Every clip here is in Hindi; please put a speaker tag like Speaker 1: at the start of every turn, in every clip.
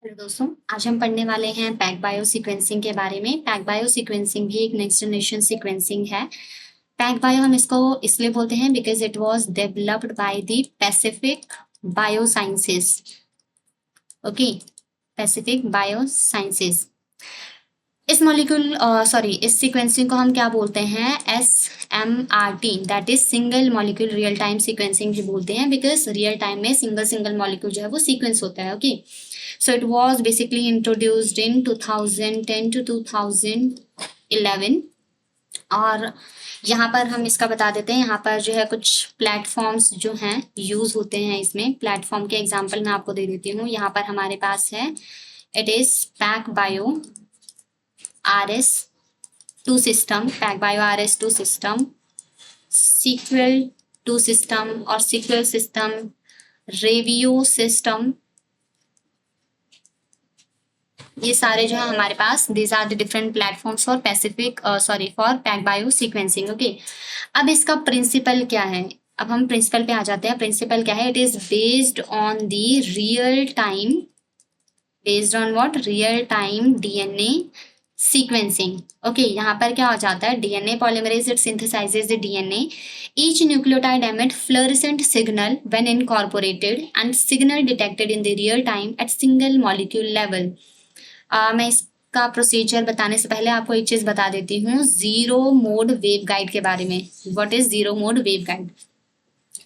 Speaker 1: हेलो दोस्तों, आज हम पढ़ने वाले हैं पैक बायो सीक्वेंसिंग के बारे में। पैक बायो सीक्वेंसिंग भी एक नेक्स्ट जनरेशन सीक्वेंसिंग है। पैक बायो हम इसको इसलिए बोलते हैं because it was developed by the Pacific biosciences. Okay, Pacific biosciences. इस सीक्वेंसिंग को हम क्या बोलते हैं? SMRT, that is single molecule real time sequencing भी बोलते हैं बिकॉज रियल टाइम में सिंगल मॉलिक्यूल जो है वो सीक्वेंस होता है। Okay, so it was basically introduced in 2010 to 2011। और यहाँ पर हम इसका बता देते हैं, यहाँ पर जो है कुछ प्लेटफॉर्म्स जो हैं यूज होते हैं इसमें। प्लेटफॉर्म के एग्जांपल मैं आपको दे देती हूँ। यहाँ पर हमारे पास है, it is PacBio RS2 system, PacBio RS2 system, sequel 2 system और सीक्वल सिस्टम, रेवियो सिस्टम। ये सारे जो है हमारे पास, these are the different platforms for for PacBio sequencing. Okay, अब इसका प्रिंसिपल क्या है? अब हम प्रिंसिपल पे आ जाते हैं। प्रिंसिपल क्या है? It is based on the real time, based on what? Real time DNA sequencing. Okay, यहाँ पर क्या हो जाता है? DNA polymerase it synthesizes the DNA. Each nucleotide emit fluorescent signal when incorporated and signal detected in the real time at single molecule level. मैं इसका प्रोसीजर बताने से पहले आपको एक चीज बता देती हूँ, जीरो मोड वेव गाइड के बारे में। What is zero mode wave guide?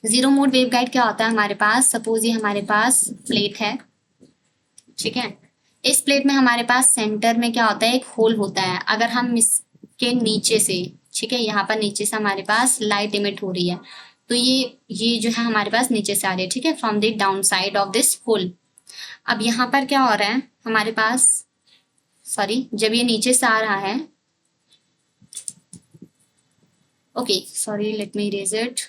Speaker 1: Zero mode wave guide क्या होता है? हमारे पास सपोज ये हमारे पास प्लेट है, ठीक है। इस प्लेट में हमारे पास सेंटर में क्या होता है? एक होल होता है। अगर हम इसके नीचे से, ठीक है, यहाँ पर नीचे से हमारे पास लाइट इमिट हो रही है, तो ये जो है हमारे पास नीचे से आ रही है, ठीक है, from the down side of this hole. अब यहाँ पर क्या हो रहा है हमारे पास? जब ये नीचे से आ रहा है, okay, sorry, let me erase it.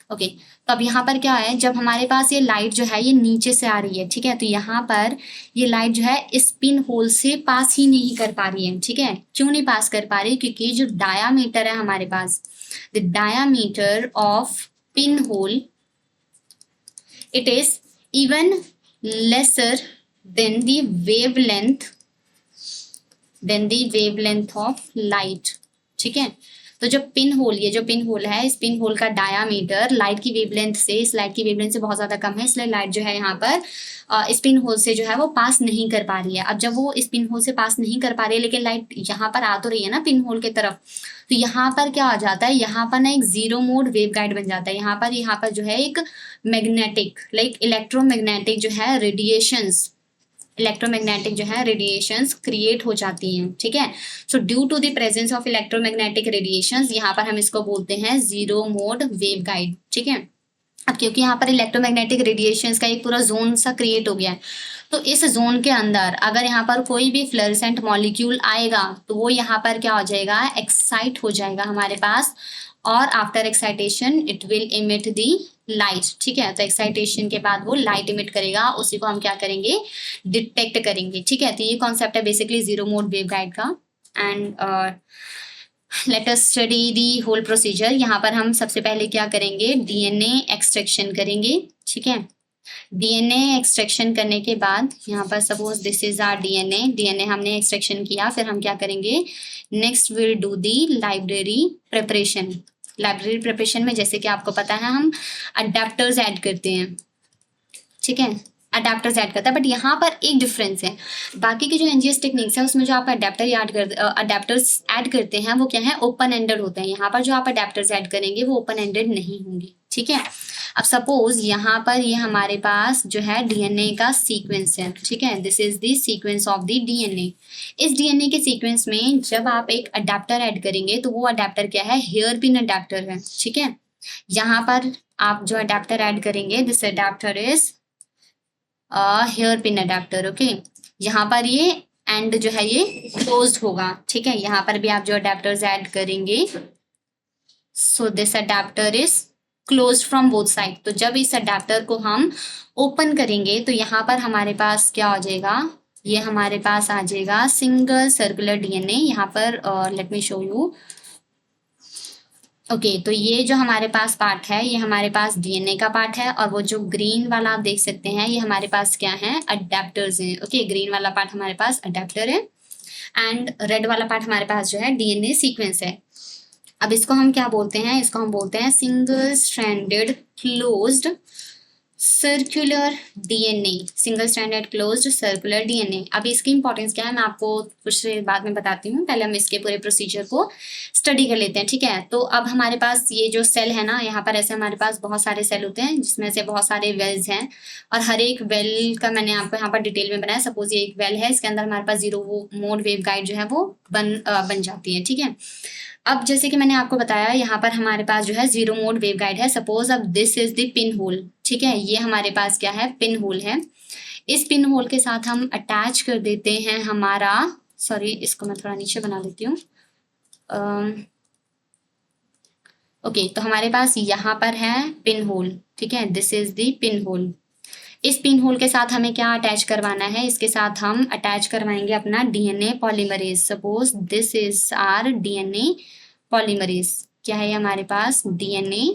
Speaker 1: Okay, तो अब यहाँ पर क्या है? जब हमारे पास ये लाइट जो है ये नीचे से आ रही है, ठीक है, तो यहाँ पर ये लाइट जो है इस पिन होल से पास ही नहीं कर पा रही है, ठीक है। क्यों नहीं पास कर पा रही? क्योंकि जो डायामीटर है हमारे पास, the diameter of pin hole, it is even lesser than the wavelength of light, ठीक है। तो जो पिन होल है, इस पिन होल का डायामीटर लाइट की वेवलेंथ से, इस लाइट की वेवलेंथ से बहुत ज्यादा कम है, इसलिए लाइट जो है यहाँ पर इस पिन होल से जो है वो पास नहीं कर पा रही है। अब जब वो इस पिन होल से पास नहीं कर पा रही है, लेकिन लाइट यहाँ पर आ तो रही है ना पिन होल की तरफ, तो यहाँ पर क्या आ जाता है? यहाँ पर ना एक जीरो मोड वेव गाइड बन जाता है। यहाँ पर जो है एक मैग्नेटिक, लाइक इलेक्ट्रोमैग्नेटिक जो है रेडिएशंस क्रिएट हो जाती हैं, ठीक है। So due to the presence of electromagnetic radiations, यहाँ पर हम इसको बोलते हैं जीरो मोड वेव गाइड, ठीक है। अब क्योंकि यहाँ पर इलेक्ट्रोमैग्नेटिक रेडिएशंस का एक पूरा जोन सा क्रिएट हो गया है, तो इस जोन के अंदर अगर यहाँ पर कोई भी फ्लोरेसेंट मॉलिक्यूल आएगा तो वो यहाँ पर क्या हो जाएगा? एक्साइट हो जाएगा हमारे पास, और after excitation it will emit the light, ठीक है। तो एक्साइटेशन के बाद वो लाइट इमिट करेगा, उसी को हम क्या करेंगे? डिटेक्ट करेंगे, ठीक है। तो ये कॉन्सेप्ट है basically zero mode wave guide का। And let us study the whole procedure. यहाँ पर हम सबसे पहले क्या करेंगे? DNA एक्सट्रैक्शन करेंगे, ठीक है। DNA एक्सट्रैक्शन करने के बाद यहाँ पर suppose this is our DNA हमने एक्सट्रैक्शन किया, फिर हम क्या करेंगे? Next will do the library preparation. Library preparation में जैसे कि आपको पता है हम अडेप्टर्स ऐड करते हैं, ठीक है, अडेप्टर्स ऐड करता है। बट यहाँ पर एक डिफरेंस है, बाकी की जो NGS टेक्निक्स है उसमें जो आप अडेप्टर्स ऐड करते हैं वो क्या है? ओपन एंडेड होते हैं। यहाँ पर जो आप अडेप्टर्स ऐड करेंगे वो ओपन एंडेड नहीं होंगे, ठीक है। अब सपोज यहाँ पर ये हमारे पास जो है DNA का सीक्वेंस है, ठीक है, this is the sequence of the DNA। इस DNA के सीक्वेंस में जब आप एक अडेप्टर ऐड करेंगे तो वो अडेप्टर क्या है? हेयर पिन अडेप्टर है, ठीक है। यहाँ पर आप जो अडेप्टर ऐड करेंगे, this adapter is here pin adapter, okay. यहाँ पर ये एंड जो है ये क्लोज्ड होगा, ठीक है। यहाँ पर भी आप जो अडेप्टर्स ऐड करेंगे, so this adapter is closed from both side. तो जब इस अडेप्टर को हम ओपन करेंगे तो यहाँ पर हमारे पास क्या हो जाएगा? ये हमारे पास आ जाएगा सिंगल सर्कुलर DNA। यहाँ पर late me show you, okay तो ये जो हमारे पास पार्ट है ये हमारे पास डीएनए का पार्ट है, और वो जो ग्रीन वाला आप देख सकते हैं ये हमारे पास क्या है, अडेप्टर्स हैं। ओके ग्रीन वाला पार्ट हमारे पास अडेप्टर है एंड रेड वाला पार्ट हमारे पास जो है डीएनए सीक्वेंस है। अब इसको हम क्या बोलते हैं, इसको हम बोलते हैं single stranded closed circular DNA, single stranded closed circular DNA. अब इसकी इंपॉर्टेंस क्या है मैं आपको कुछ बाद में बताती हूँ, पहले हम इसके पूरे प्रोसीजर को स्टडी कर लेते हैं। ठीक है, तो अब हमारे पास ये जो सेल है ना, यहाँ पर ऐसे हमारे पास बहुत सारे सेल होते हैं जिसमें से बहुत सारे वेल्स हैं, और हर एक वेल का मैंने आपको यहाँ पर डिटेल में बनाया। सपोज ये एक वेल है, इसके अंदर हमारे पास जीरो मोड वेव गाइड जो है वो बन जाती है। ठीक है, अब जैसे कि मैंने आपको बताया यहाँ पर हमारे पास जो है जीरो मोड वेव गाइड है। सपोज अब this is the pin hole. ठीक है, ये हमारे पास क्या है, पिन होल है। इस पिन होल के साथ हम अटैच कर देते हैं हमारा, सॉरी इसको मैं थोड़ा नीचे बना देती हूँ। ओके तो हमारे पास यहाँ पर है पिन होल। ठीक है, this is the pin hole. इस पिन होल के साथ हमें क्या अटैच करवाना है, इसके साथ हम अटैच करवाएंगे अपना DNA polymerase. Suppose this is our DNA polymerase. क्या है हमारे पास, डीएनए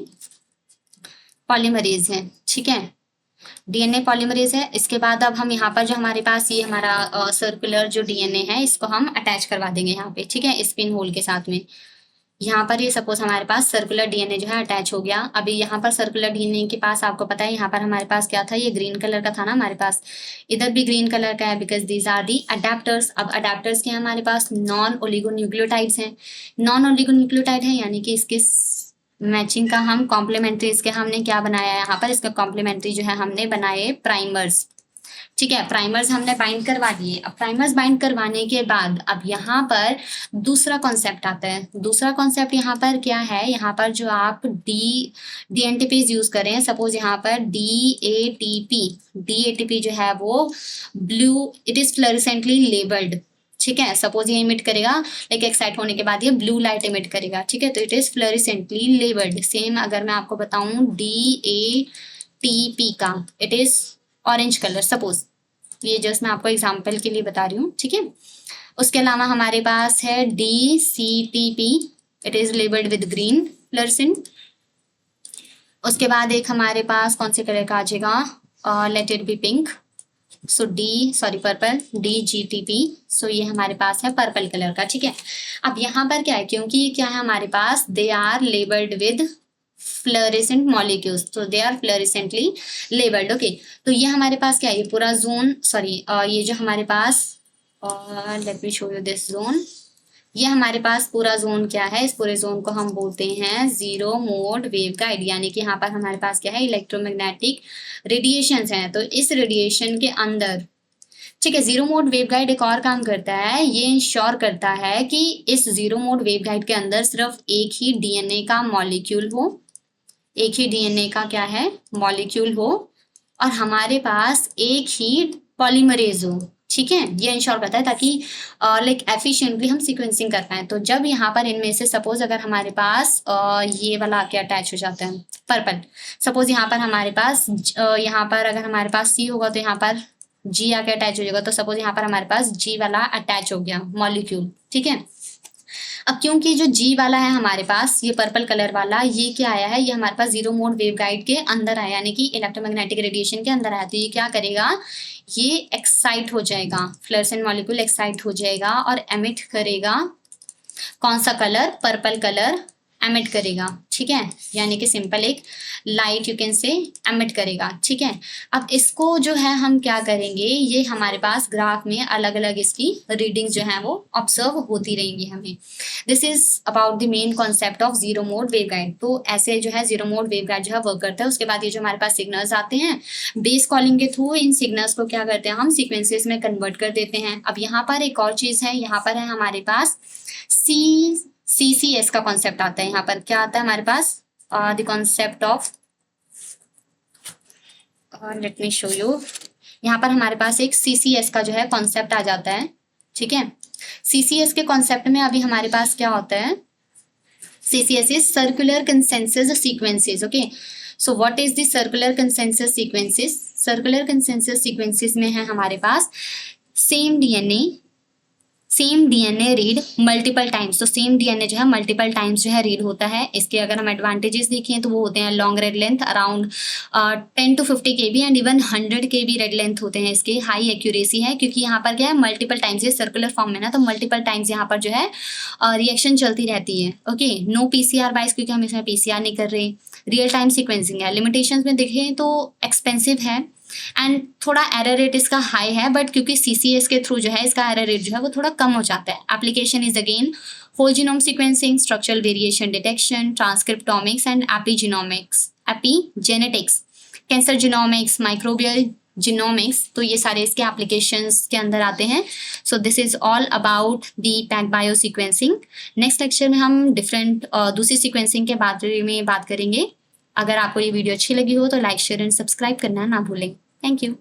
Speaker 1: पॉलीमरेज है। ठीक है, डीएनए पॉलीमरेज है। इसके बाद अब हम यहाँ पर जो हमारे पास ये हमारा सर्कुलर जो डीएनए है इसको हम अटैच करवा देंगे यहाँ पे। ठीक है, इस पिन होल के साथ में यहाँ पर ये सपोज हमारे पास सर्कुलर डीएनए जो है अटैच हो गया। अभी यहाँ पर सर्कुलर डीएनए के पास आपको पता है यहाँ पर हमारे पास क्या था, ये ग्रीन कलर का था ना हमारे पास, इधर भी ग्रीन कलर का है because these are the adapters. अब अडेप्टर्स के हमारे पास नॉन ओलिगोन्यूक्लियोटाइड्स हैं। नॉन ओलिगोन्यूक्लियोटाइड है यानी कि इसके मैचिंग का हम कॉम्प्लीमेंट्री, इसके हमने क्या बनाया है यहाँ पर, इसका कॉम्प्लीमेंट्री जो है हमने बनाए प्राइमर्स। ठीक है, प्राइमर्स हमने बाइंड करवा दिए। अब प्राइमर्स बाइंड करवाने के बाद अब यहाँ पर दूसरा कॉन्सेप्ट आता है। दूसरा कॉन्सेप्ट यहाँ पर क्या है, यहाँ पर जो आप डीएनटीपीज यूज करें, सपोज यहाँ पर डीएटीपी जो है वो ब्लू, इट इज फ्लोरेसेंटली लेबल्ड। ठीक है, सपोज ये इमिट करेगा, लाइक एक्साइट होने के बाद ये ब्लू लाइट इमिट करेगा। ठीक है, तो इट इज फ्लोरेसेंटली लेबल्ड। सेम अगर मैं आपको बताऊं डीएटीपी का, it is orange colour. Suppose ये जस्ट मैं आपको एग्जांपल के लिए बता रही हूँ। ठीक है, उसके अलावा हमारे पास है DCTP, it is labelled with green fluorescent. उसके बाद एक हमारे पास कौन से कलर का आ जाएगा, let it be pink, so purple, DGTP. So ये हमारे पास है पर्पल कलर का। ठीक है, अब यहाँ पर क्या है, क्योंकि ये क्या है हमारे पास, they are labelled with fluorescent molecules, तो they are fluorescently labelled. Okay, तो ये हमारे पास क्या है, ये पूरा जोन, ये जो हमारे पास, let me show you this zone, ये हमारे पास पूरा जोन क्या है, इस पूरे जोन को हम बोलते हैं जीरो मोड वेव गाइड। यानी कि यहाँ पर हमारे पास क्या है, इलेक्ट्रोमैग्नेटिक रेडिएशंस हैं। तो इस रेडिएशन के अंदर, ठीक है, जीरो मोड वेव गाइड एक और काम करता है, ये इंश्योर करता है कि इस जीरो मोड वेव गाइड के अंदर सिर्फ एक ही डीएनए का मॉलिक्यूल हो, एक ही डीएनए का क्या है, मॉलिक्यूल हो, और हमारे पास एक ही पॉलीमरेज हो। ठीक है, ये इंश्योर करता है ताकि लाइक एफिशिएंटली हम सीक्वेंसिंग कर पाए। तो जब यहाँ पर इनमें से सपोज अगर हमारे पास ये वाला आके अटैच हो जाता है पर्पल, सपोज यहाँ पर हमारे पास यहाँ पर अगर हमारे पास सी होगा तो यहाँ पर जी आके अटैच हो जाएगा। तो सपोज यहाँ पर हमारे पास जी वाला अटैच हो गया मॉलिक्यूल। ठीक है, अब क्योंकि जो जी वाला है हमारे पास, ये पर्पल कलर वाला, ये क्या आया है, ये हमारे पास जीरो मोड वेव गाइड के अंदर आया, यानी कि इलेक्ट्रोमैग्नेटिक रेडिएशन के अंदर आया। तो ये क्या करेगा, ये एक्साइट हो जाएगा, फ्लोरेसेंट मॉलिक्यूल एक्साइट हो जाएगा और एमिट करेगा कौन सा कलर, पर्पल कलर एमिट करेगा। ठीक है, यानी कि सिंपल एक light you can say emit करेगा। ठीक है, अब इसको जो है हम क्या करेंगे, ये हमारे पास ग्राफ में अलग अलग इसकी रीडिंग्स जो है वो ऑब्जर्व होती रहेंगी हमें। This is about the main concept of zero mode wave guide. तो ऐसे जो है जीरो मोड वेव गाइड जो है वर्क करता है। उसके बाद ये जो हमारे पास सिग्नल्स आते हैं, बेस कॉलिंग के थ्रू इन सिग्नल्स को क्या करते हैं, हम सीक्वेंसेस में कन्वर्ट कर देते हैं। अब यहाँ पर एक और चीज है, यहाँ पर है हमारे पास CCS का कॉन्सेप्ट आता है। यहाँ पर क्या आता है हमारे पास, the concept of, let me show you, यहाँ पर हमारे पास एक CCS का जो है कॉन्सेप्ट आ जाता है। ठीक है, CCS के कॉन्सेप्ट में अभी हमारे पास क्या होता है, CCS is circular consensus sequences. Okay, so what is the circular consensus sequences, circular consensus sequences में है हमारे पास same DNA, same DNA read multiple times, तो सेम डीएनए जो है मल्टीपल टाइम्स जो है रीड होता है। इसके अगर हम एडवांटेजेस देखें तो वो होते हैं long red length around 10 to 50 KB and even 100 KB red length होते हैं इसके। हाई एक्यूरेसी है क्योंकि यहाँ पर क्या है मल्टीपल टाइम्स, ये सर्कुलर फॉर्म में ना, तो मल्टीपल टाइम्स यहाँ पर जो है रिएक्शन चलती रहती है। ओके, नो PCR बाइस क्योंकि हम इसमें PCR नहीं कर रहे। रियल टाइम सिक्वेंसिंग है। लिमिटेशंस में देखें तो एक्सपेंसिव है एंड थोड़ा एरर रेट इसका हाई है, बट क्योंकि CCS के थ्रू जो है इसका एरर रेट जो है वो थोड़ा कम हो जाता है। Application is again whole genome sequencing, structural variation detection, transcriptomics and epigenetics, cancer genomics, microbial genomics, तो ये सारे इसके एप्लीकेशंस के अंदर आते हैं। So this is all about the PacBio sequencing. Next lecture में हम डिफरेंट दूसरी सीक्वेंसिंग के बारे में बात करेंगे। अगर आपको ये वीडियो अच्छी लगी हो तो लाइक शेयर एंड सब्सक्राइब करना ना भूलें। Thank you.